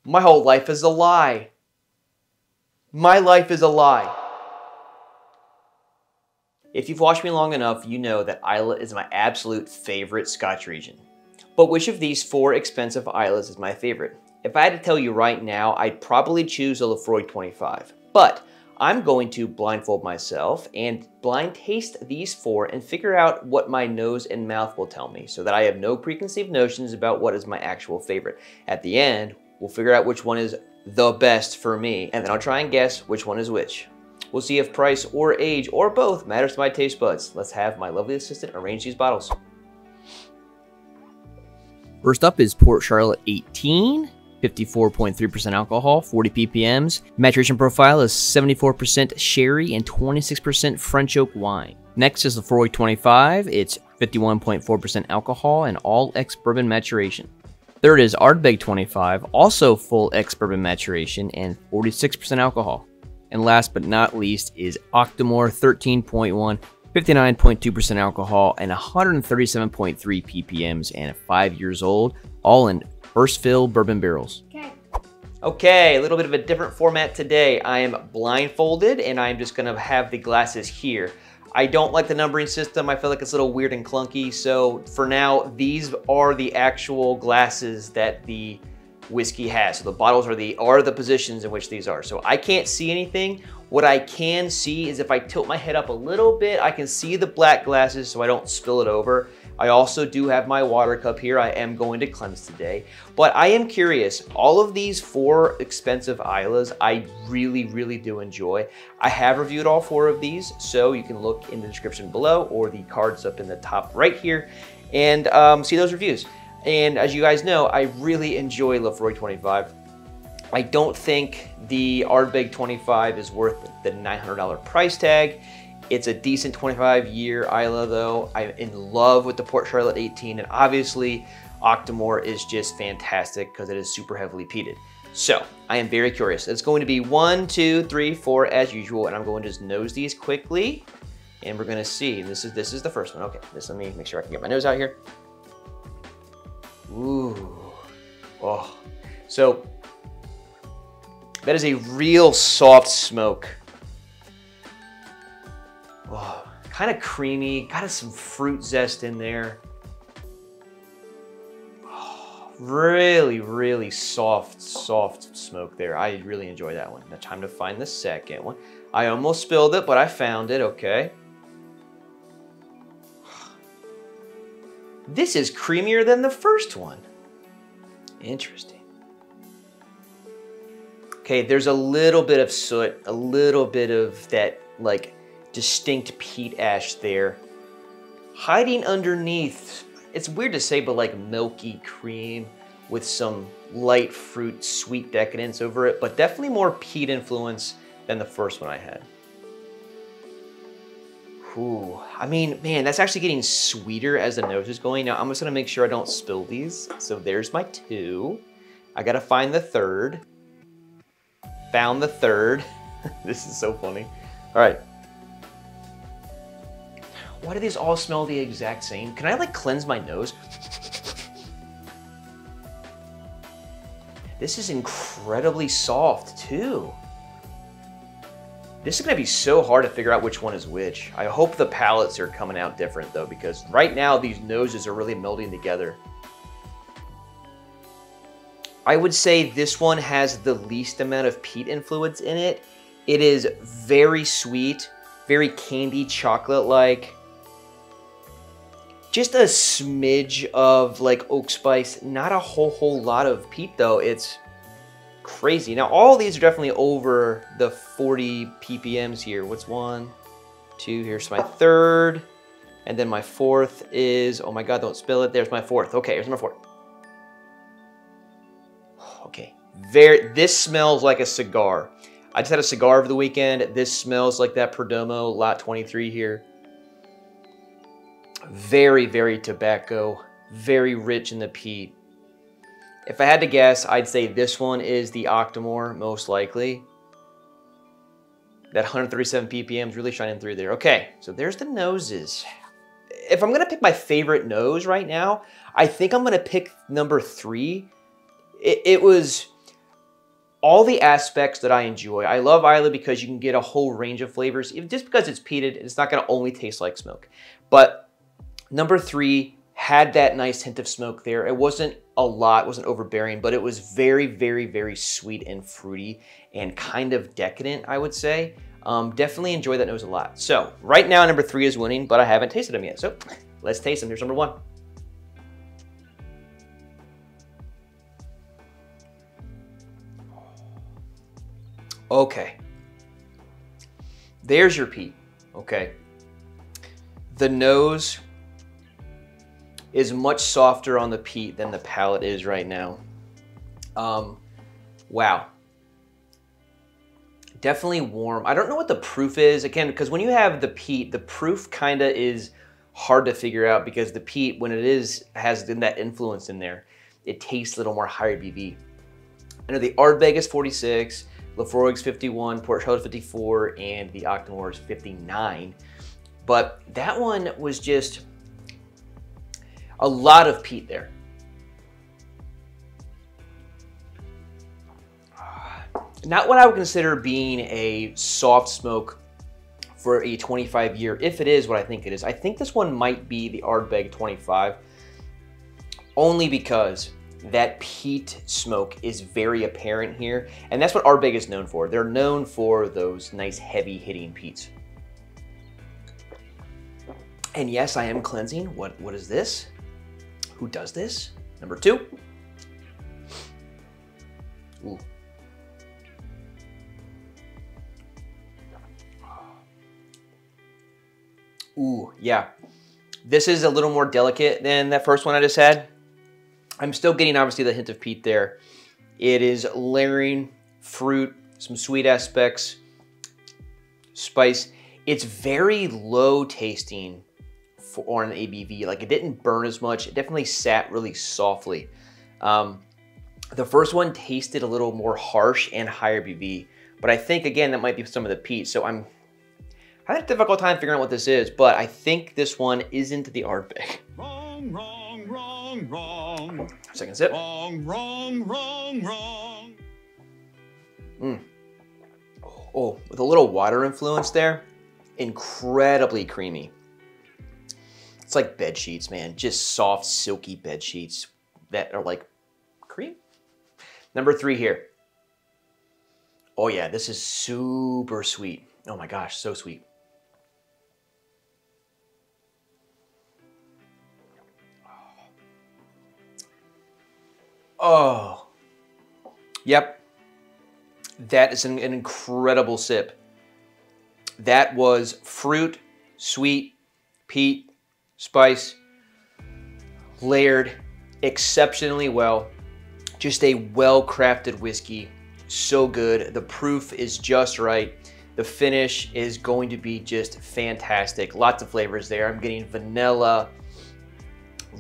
My whole life is a lie. My life is a lie. If you've watched me long enough, you know that Islay is my absolute favorite Scotch region. But which of these 4 expensive Isleys is my favorite? If I had to tell you right now, I'd probably choose a Laphroaig 25. But I'm going to blindfold myself and blind taste these 4 and figure out what my nose and mouth will tell me so that I have no preconceived notions about what is my actual favorite. At the end, we'll figure out which one is the best for me, and then I'll try and guess which one is which. We'll see if price or age or both matters to my taste buds. Let's have my lovely assistant arrange these bottles. First up is Port Charlotte 18, 54.3% alcohol, 40 ppms. Maturation profile is 74% sherry and 26% French oak wine. Next is the Laphroaig 25. It's 51.4% alcohol and all ex-bourbon maturation. Third is Ardbeg 25, also full ex-bourbon maturation and 46% alcohol. And last but not least is Octomore 13.1, 59.2% alcohol and 137.3 ppms and 5 years old, all in first fill bourbon barrels. Okay, a little bit of a different format today. I am blindfolded and I'm just gonna have the glasses here. I don't like the numbering system. I feel like it's a little weird and clunky. So for now, these are the actual glasses that the whiskey has. So the bottles are the positions in which these are. So I can't see anything. What I can see is if I tilt my head up a little bit, I can see the black glasses so I don't spill it over. I also do have my water cup here. I am going to cleanse today. But I am curious, all of these 4 expensive Isleys, I really do enjoy. I have reviewed all 4 of these, so you can look in the description below or the cards up in the top right here and see those reviews. And as you guys know, I really enjoy Laphroaig 25. I don't think the Ardbeg 25 is worth the $900 price tag. It's a decent 25-year Islay though. I'm in love with the Port Charlotte 18, and obviously Octomore is just fantastic because it is super heavily peated. So I am very curious. It's going to be 1, 2, 3, 4 as usual, and I'm going to just nose these quickly, and we're going to see. This is the first one. Okay, let me make sure I can get my nose out here. Ooh, oh, so that is a real soft smoke. Oh, kind of creamy, got some fruit zest in there. Oh, really soft smoke there. I really enjoy that one. Now time to find the second one. I almost spilled it, but I found it, okay. This is creamier than the first one. Interesting. Okay, there's a little bit of soot, a little bit of that like distinct peat ash there. Hiding underneath, it's weird to say, but like milky cream with some light fruit, sweet decadence over it, but definitely more peat influence than the first one I had. Ooh, I mean, man, that's actually getting sweeter as the nose is going. Now, I'm just gonna make sure I don't spill these. So there's my 2. I gotta find the 3rd. Found the 3rd. This is so funny. All right. Why do these all smell the exact same? Can I like cleanse my nose? This is incredibly soft too. This is gonna be so hard to figure out which one is which. I hope the palates are coming out different though, because right now these noses are really melding together. I would say this one has the least amount of peat influence in it. It is very sweet, very candy chocolate-like. Just a smidge of like oak spice, not a whole lot of peat though. It's crazy. Now all these are definitely over the 40 ppms here. What's 1, 2, here's my 3rd, and then my 4th is, oh my God, don't spill it. There's my 4th. Okay, here's my 4th. Okay, this smells like a cigar. I just had a cigar over the weekend. This smells like that Perdomo Lot 23 here. Very tobacco, very rich in the peat. If I had to guess, I'd say this one is the Octomore, most likely. That 137 ppm is really shining through there. Okay, so there's the noses. If I'm gonna pick my favorite nose right now, I think I'm gonna pick number 3. It was all the aspects that I enjoy. I love Islay because you can get a whole range of flavors. Just because it's peated, it's not going to only taste like smoke. But number 3 had that nice hint of smoke there. It wasn't a lot, it wasn't overbearing, but it was very, very, very sweet and fruity and kind of decadent, I would say. Definitely enjoy that nose a lot. So right now, number 3 is winning, but I haven't tasted them yet. So let's taste them. Here's number 1. Okay. There's your peat. Okay. The nose is much softer on the peat than the palate is right now. Wow. Definitely warm. I don't know what the proof is, again, because when you have the peat, the proof kind of is hard to figure out because the peat, when it has that influence in there, it tastes a little more higher BV. I know the Ardbeg is 46, Laphroaig's 51, Port Charlotte 54, and the Octomore is 59. But that one was just a lot of peat there. Not what I would consider being a soft smoke for a 25 year, if it is what I think it is. I think this one might be the Ardbeg 25, only because that peat smoke is very apparent here, and that's what Ardbeg is known for. They're known for those nice heavy hitting peats. And yes, I am cleansing. What is this? Who does this? Number 2. Ooh. Ooh, yeah. This is a little more delicate than that first one I just had. I'm still getting, obviously, the hint of peat there. It is layering fruit, some sweet aspects, spice. It's very low tasting for an ABV. Like, it didn't burn as much. It definitely sat really softly. The first one tasted a little more harsh and higher BV, but I think, again, that might be some of the peat. So I had a difficult time figuring out what this is, but I think this one isn't the Ardbeg. Wrong, wrong, wrong, wrong. Second sip. Wrong, wrong, wrong, wrong. Oh, with a little water influence there. Incredibly creamy. It's like bed sheets, man. Just soft, silky bed sheets that are like cream. Number 3 here. Oh yeah, this is super sweet. Oh my gosh, so sweet. Oh, yep. That is an incredible sip. That was fruit, sweet, peat, spice, layered exceptionally well. Just a well-crafted whiskey. So good. The proof is just right. The finish is going to be just fantastic. Lots of flavors there. I'm getting vanilla,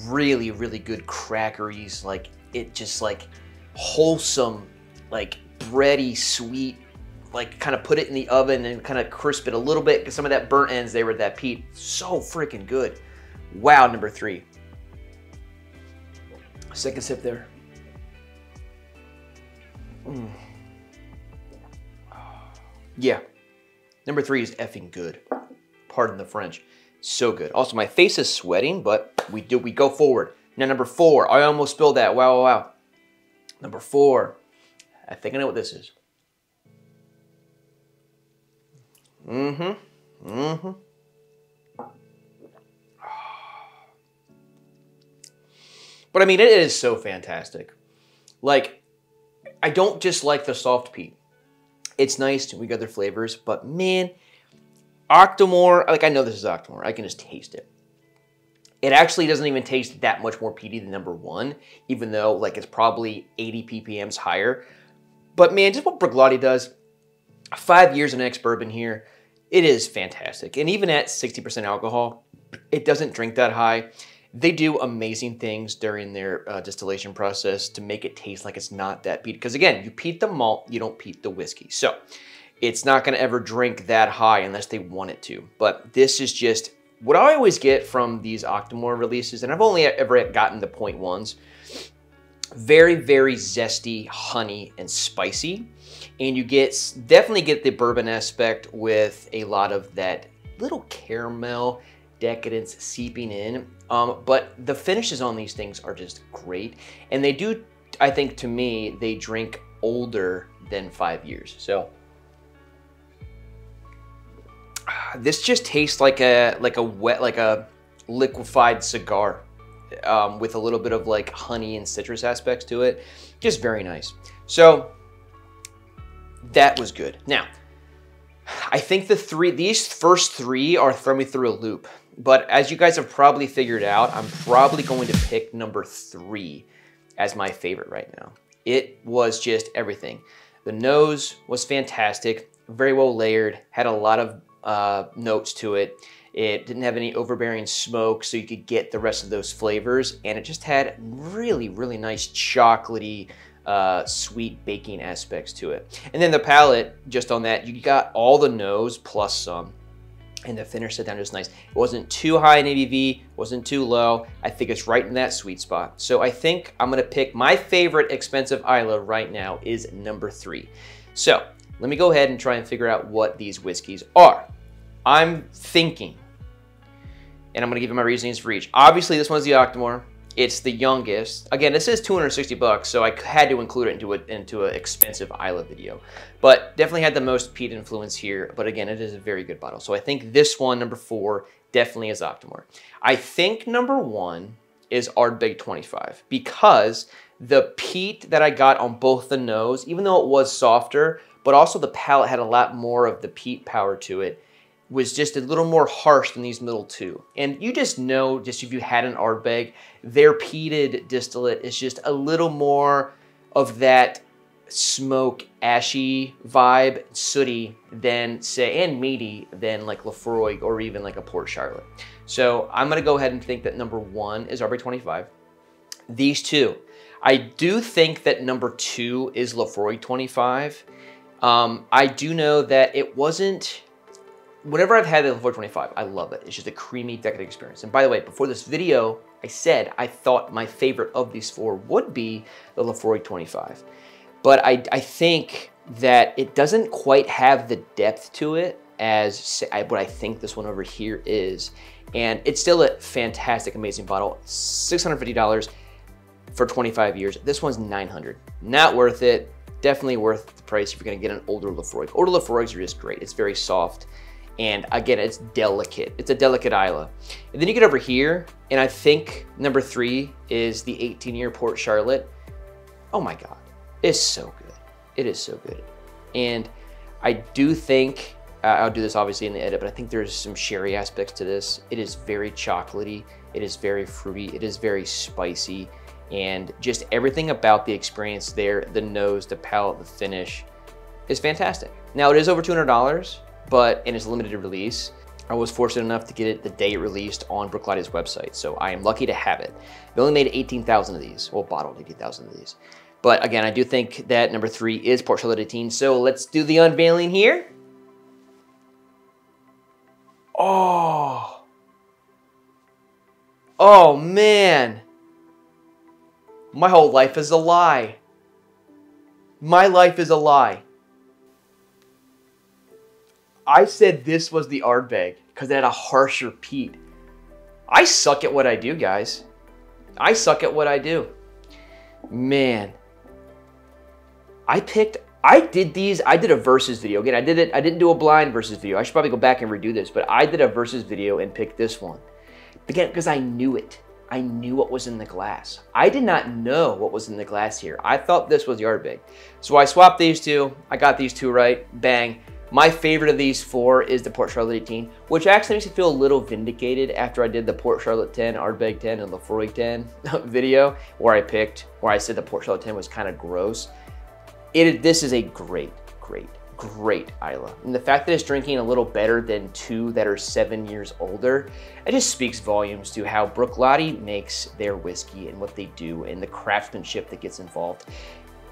really, really good crackeries. Like, it just like wholesome, like bready, sweet, like kind of put it in the oven and kind of crisp it a little bit because some of that burnt ends there with that peat. So freaking good. Wow, number 3. Second sip there. Yeah. Number 3 is effing good. Pardon the French. So good. Also, my face is sweating, but we go forward. Now, number 4. I almost spilled that. Wow, wow, wow. Number 4. I think I know what this is. But I mean, it is so fantastic. Like, I don't just like the soft peat. It's nice, we got other flavors, but man, Octomore, like I know this is Octomore, I can just taste it. It actually doesn't even taste that much more peaty than number 1, even though like it's probably 80 ppms higher. But man, just what Bruichladdich does, 5 years in ex-bourbon here, it is fantastic. And even at 60% alcohol, it doesn't drink that high. They do amazing things during their distillation process to make it taste like it's not that peat. Because again, you peat the malt, you don't peat the whiskey. So it's not going to ever drink that high unless they want it to. But this is just what I always get from these Octomore releases, and I've only ever gotten the 0.1s. Very, very zesty, honey, and spicy. And you definitely get the bourbon aspect with a lot of that little caramel decadence seeping in. But the finishes on these things are just great. And they do, I think, to me, they drink older than 5 years. So this just tastes like a liquefied cigar with a little bit of like honey and citrus aspects to it. Just very nice. So that was good. Now, I think these first three are throwing me through a loop. But as you guys have probably figured out, I'm probably going to pick number 3 as my favorite right now. It was just everything. The nose was fantastic, very well layered, had a lot of notes to it. It didn't have any overbearing smoke, so you could get the rest of those flavors. And it just had really, really nice chocolatey, sweet baking aspects to it. And then the palate, just on that, you got all the nose plus some. And the finish set down just nice. It wasn't too high in ABV, wasn't too low. I think it's right in that sweet spot. So I think I'm gonna pick my favorite expensive Islay right now is number 3. So let me go ahead and try and figure out what these whiskeys are. I'm thinking, and I'm gonna give you my reasonings for each. Obviously this one's the Octomore. It's the youngest. Again, this is 260 bucks, so I had to include it into an expensive Islay video. But definitely had the most peat influence here. But again, it is a very good bottle. So I think this one, number 4, definitely is Octomore. I think number 1 is Ardbeg 25 because the peat that I got on both the nose, even though it was softer, but also the palate had a lot more of the peat power to it, was just a little more harsh than these middle two. And you just know, just if you had an Ardbeg, their peated distillate is just a little more of that smoke, ashy vibe, sooty, than say, and meaty than like Laphroaig or even like a Port Charlotte. So I'm gonna go ahead and think that number 1 is Ardbeg 25. These two. I do think that number 2 is Laphroaig 25. I do know that it wasn't, whenever I've had the Laphroaig 25, I love it. It's just a creamy, decadent experience. And by the way, before this video, I said I thought my favorite of these 4 would be the Laphroaig 25. But I think that it doesn't quite have the depth to it as what I think this one over here is. And it's still a fantastic, amazing bottle. $650 for 25 years. This one's $900. Not worth it. Definitely worth the price if you're gonna get an older Laphroaig. Older Laphroaigs are just great. It's very soft. And again, it's delicate. It's a delicate Islay. And then you get over here, and I think number 3 is the 18-year Port Charlotte. Oh my God, it's so good. It is so good. And I do think, I'll do this obviously in the edit, but I think there's some sherry aspects to this. It is very chocolatey. It is very fruity. It is very spicy. And just everything about the experience there, the nose, the palate, the finish, is fantastic. Now it is over $200. But in its limited release, I was fortunate enough to get it the day it released on Bruichladdich website, so I am lucky to have it. They only made 18,000 of these, well, bottled 18,000 of these. But again, I do think that number 3 is Port Charlotte 18, so let's do the unveiling here. Oh. Oh, man. My whole life is a lie. My life is a lie. I said this was the Ardbeg because it had a harsher peat. I suck at what I do, guys. I suck at what I do. Man. I did a versus video. Again, I didn't do a blind versus video. I should probably go back and redo this, but I did a versus video and picked this one. Again, because I knew it. I knew what was in the glass. I did not know what was in the glass here. I thought this was the Ardbeg. So I swapped these two. I got these two right. Bang. My favorite of these 4 is the Port Charlotte 18, which actually makes me feel a little vindicated after I did the Port Charlotte 10, Ardbeg 10, and Laphroaig 10 video where I said the Port Charlotte 10 was kind of gross. This is a great, great, great Islay. And the fact that it's drinking a little better than 2 that are 7 years older, it just speaks volumes to how Bruichladdich makes their whiskey and what they do and the craftsmanship that gets involved.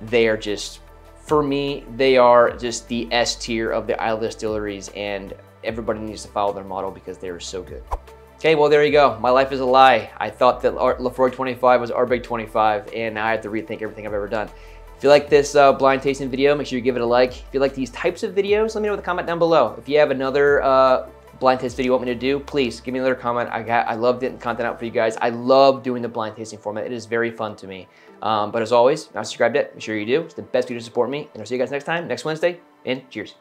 They are just, for me, they are just the S tier of the Islay distilleries, and everybody needs to follow their model because they are so good. Okay, well, there you go. My life is a lie. I thought that Laphroaig 25 was Ardbeg 25, and now I have to rethink everything I've ever done. If you like this blind tasting video, make sure you give it a like. If you like these types of videos, let me know in the comment down below. If you have another blind taste video you want me to do, please give me another comment. I love getting content out for you guys. I love doing the blind tasting format. It is very fun to me. But as always, if you're not subscribed yet, make sure you do. It's the best way to support me. And I'll see you guys next time, next Wednesday, and cheers.